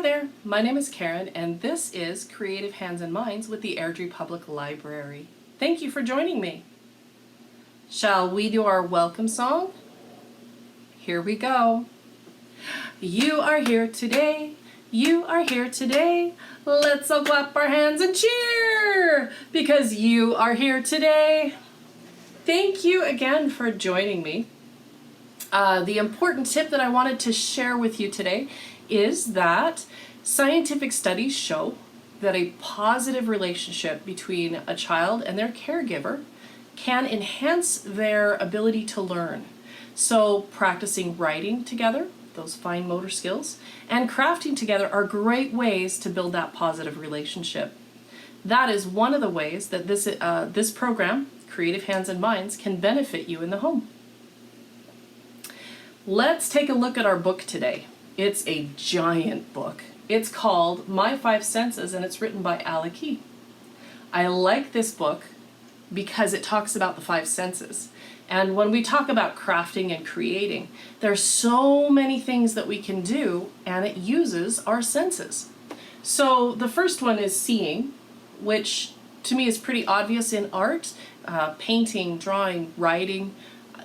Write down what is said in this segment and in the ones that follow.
there, my name is Karen and this is Creative Hands and Minds with the Airdrie Public Library. Thank you for joining me. Shall we do our welcome song? Here we go. You are here today, you are here today. Let's all clap our hands and cheer because you are here today. Thank you again for joining me. The important tip that I wanted to share with you today is that scientific studies show that a positive relationship between a child and their caregiver can enhance their ability to learn. So practicing writing together, those fine motor skills, and crafting together are great ways to build that positive relationship. That is one of the ways that this program, Creative Hands and Minds, can benefit you in the home. Let's take a look at our book today. It's a giant book. It's called My Five Senses and it's written by Alec. I like this book because it talks about the five senses. And when we talk about crafting and creating, there's so many things that we can do and it uses our senses. So the first one is seeing, which to me is pretty obvious in art. Painting, drawing, writing,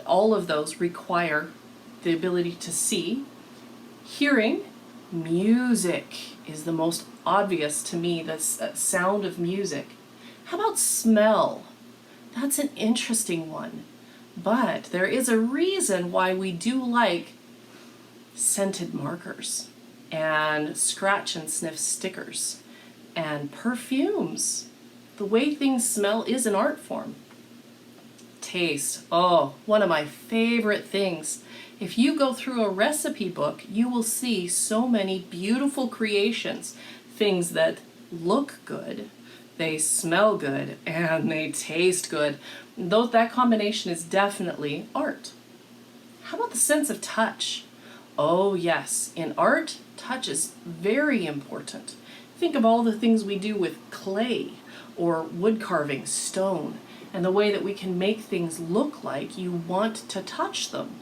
all of those require the ability to see. Hearing, music is the most obvious to me, that sound of music. How about smell? That's an interesting one. But there is a reason why we do like scented markers and scratch and sniff stickers and perfumes. The way things smell is an art form. Taste, oh, one of my favorite things. If you go through a recipe book, you will see so many beautiful creations, things that look good, they smell good, and they taste good. That combination is definitely art. How about the sense of touch? Oh yes, in art, touch is very important. Think of all the things we do with clay or wood carving, stone, and the way that we can make things look like you want to touch them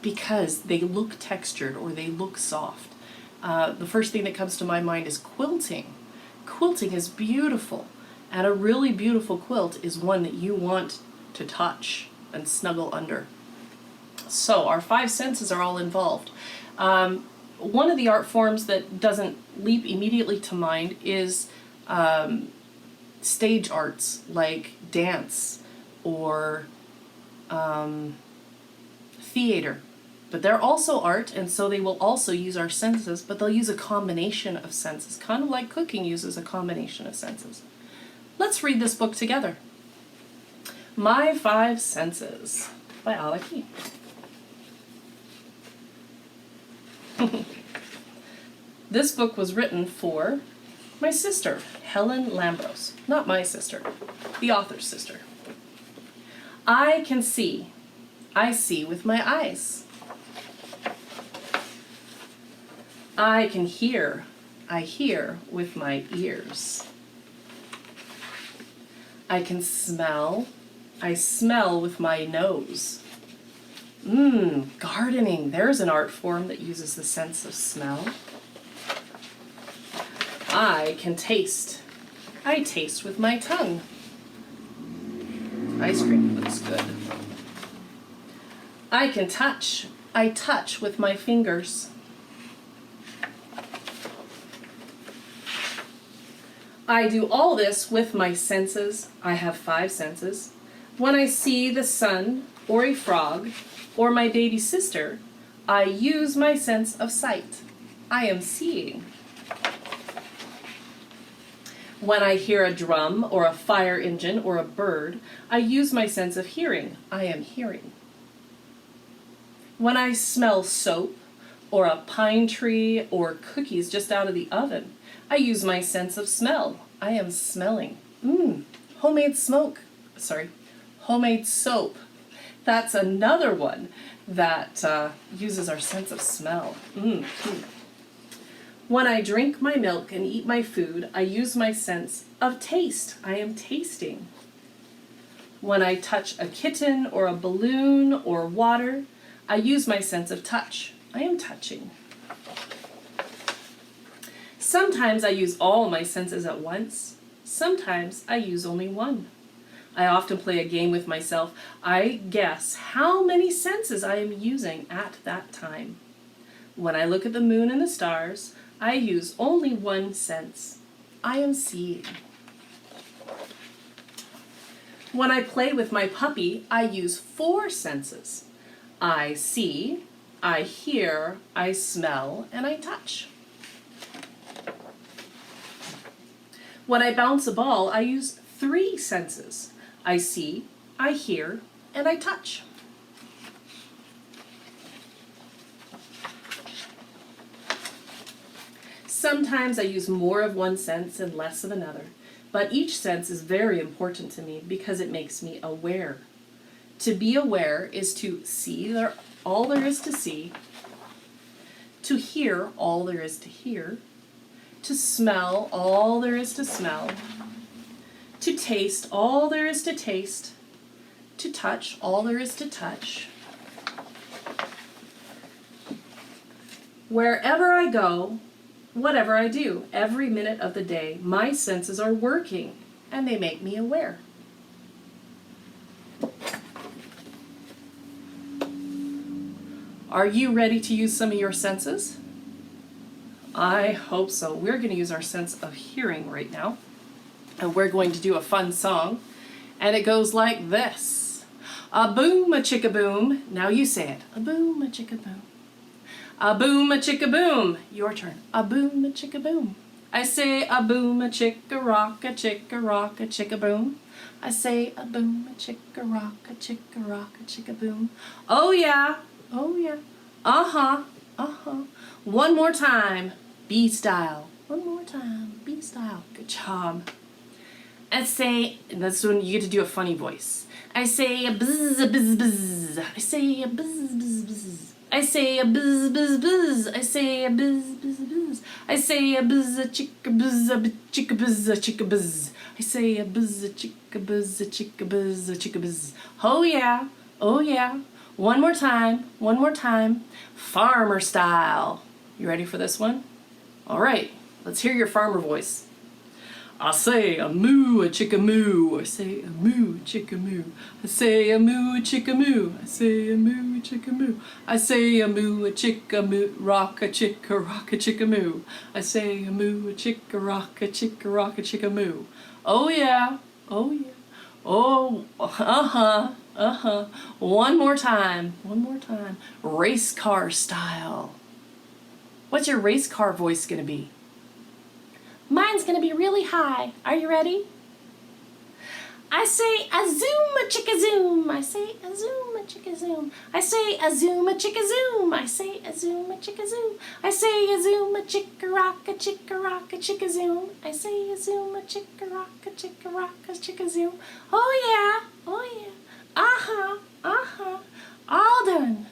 because they look textured or they look soft. The first thing that comes to my mind is quilting. Quilting is beautiful, and a really beautiful quilt is one that you want to touch and snuggle under. So our five senses are all involved. One of the art forms that doesn't leap immediately to mind is stage arts like dance or theater. But they're also art, and so they will also use our senses, but they'll use a combination of senses, kind of like cooking uses a combination of senses. Let's read this book together. My Five Senses by Alec. This book was written for my sister, Helen Lambros. Not my sister, the author's sister. I can see. I see with my eyes. I can hear. I hear with my ears. I can smell. I smell with my nose. Gardening. There's an art form that uses the sense of smell. I can taste. I taste with my tongue. Ice cream looks good. I can touch. I touch with my fingers. I do all this with my senses. I have five senses. When I see the sun or a frog or my baby sister, I use my sense of sight. I am seeing. When I hear a drum or a fire engine or a bird, I use my sense of hearing. I am hearing. When I smell soap or a pine tree or cookies just out of the oven, I use my sense of smell. I am smelling. Homemade soap. That's another one that uses our sense of smell. When I drink my milk and eat my food, I use my sense of taste. I am tasting. When I touch a kitten or a balloon or water, I use my sense of touch. I am touching. Sometimes I use all my senses at once. Sometimes I use only one. I often play a game with myself. I guess how many senses I am using at that time. When I look at the moon and the stars, I use only one sense. I am seeing. When I play with my puppy, I use 4 senses. I see, I hear, I smell, and I touch. When I bounce a ball, I use 3 senses. I see, I hear, and I touch. Sometimes I use more of one sense and less of another, but each sense is very important to me because it makes me aware. To be aware is to see all there is to see, to hear all there is to hear, to smell all there is to smell, to taste all there is to taste, to touch all there is to touch. Wherever I go, whatever I do, every minute of the day, my senses are working and they make me aware. Are you ready to use some of your senses? I hope so. We're going to use our sense of hearing right now. And we're going to do a fun song. And it goes like this. A boom, a chicka boom. Now you say it. A boom, a chicka boom. A boom, a chicka boom. Your turn. A boom, a chicka boom. I say a boom, a chicka rock, a chicka boom. I say a boom, a chicka rock, a chicka boom. Oh yeah. Oh yeah. Uh-huh. Uh-huh. One more time. B style. One more time. B style. Good job. I say, and that's when you get to do a funny voice. I say a buzz, a buzz, buzz. I say a buzz, buzz, buzz. I say a buzz, buzz, buzz. I say a buzz, buzz, buzz. I say a buzz, a chicka buzz, a chicka buzz, a chicka buzz. I say a buzz, a chicka buzz, a chicka buzz, a chicka buzz. Oh yeah. Oh yeah. One more time. One more time. Farmer style. You ready for this one? All right. Let's hear your farmer voice. I say a moo, a chicka moo. I say a moo, chicka moo. I say a moo, chicka moo. I say a moo, chicka moo. I say a moo, a chicka moo, rock a chicka moo. I say a moo, a chicka rock a chicka moo. Oh yeah, oh yeah. Oh, uh-huh. One more time. Race car style. What's your race car voice gonna be? Mine's gonna be really high. Are you ready? I say a zoom, a chicka zoom. I say a zoom, a chicka zoom. I say a zoom, a chicka zoom. I say a zoom, a chicka zoom. I say a zoom, a chicka rock, a chicka zoom. I say a zoom, a chicka rock, a chicka zoom. Oh yeah, oh yeah. Uh-huh. All done.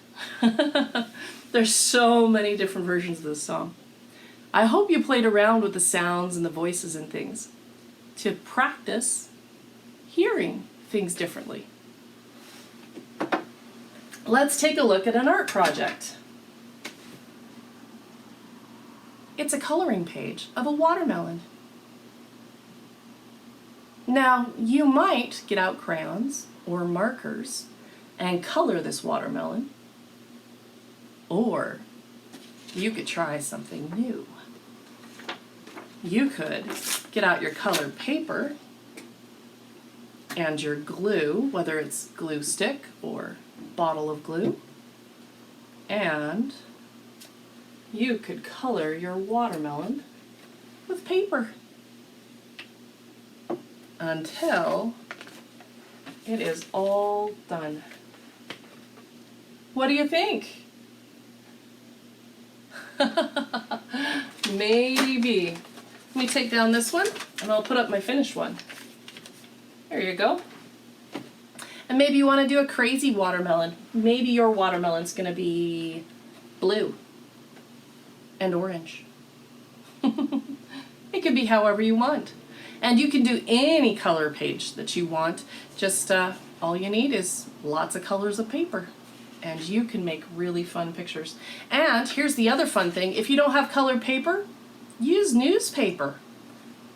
There's so many different versions of this song. I hope you played around with the sounds and the voices and things to practice hearing things differently. Let's take a look at an art project. It's a coloring page of a watermelon. Now, you might get out crayons or markers and color this watermelon, or you could try something new. You could get out your colored paper and your glue, whether it's glue stick or bottle of glue, and you could color your watermelon with paper until it is all done. What do you think? Maybe. Let me take down this one and I'll put up my finished one. There you go. And maybe you want to do a crazy watermelon. Maybe your watermelon's going to be blue and orange. It could be however you want. And you can do any color page that you want. Just all you need is lots of colors of paper. And you can make really fun pictures. And here's the other fun thing. If you don't have colored paper, use newspaper.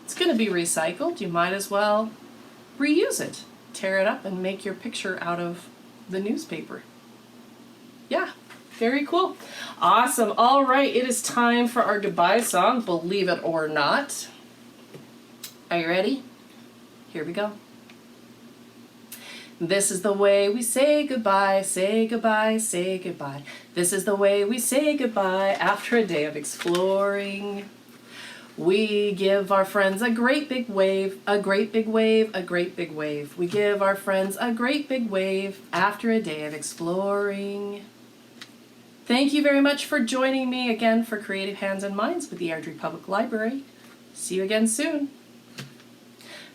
It's going to be recycled. You might as well reuse it. Tear it up and make your picture out of the newspaper. Yeah, very cool. Awesome. All right, it is time for our goodbye song, believe it or not. Are you ready? Here we go. This is the way we say goodbye, say goodbye, say goodbye. This is the way we say goodbye after a day of exploring. We give our friends a great big wave, a great big wave, a great big wave. We give our friends a great big wave after a day of exploring. Thank you very much for joining me again for Creative Hands and Minds with the Airdrie Public Library. See you again soon.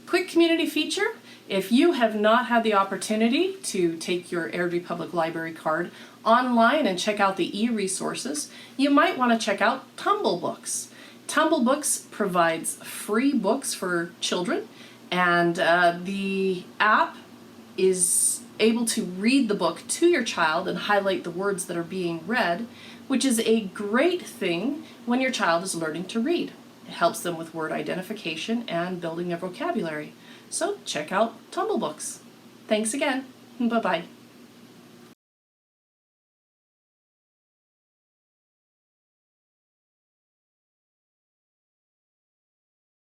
Quick community feature. If you have not had the opportunity to take your Airdrie Public Library card online and check out the e-resources, you might want to check out Tumble Books. Tumble Books provides free books for children, and the app is able to read the book to your child and highlight the words that are being read, which is a great thing when your child is learning to read. It helps them with word identification and building their vocabulary. So check out Tumble Books. Thanks again. Bye-bye.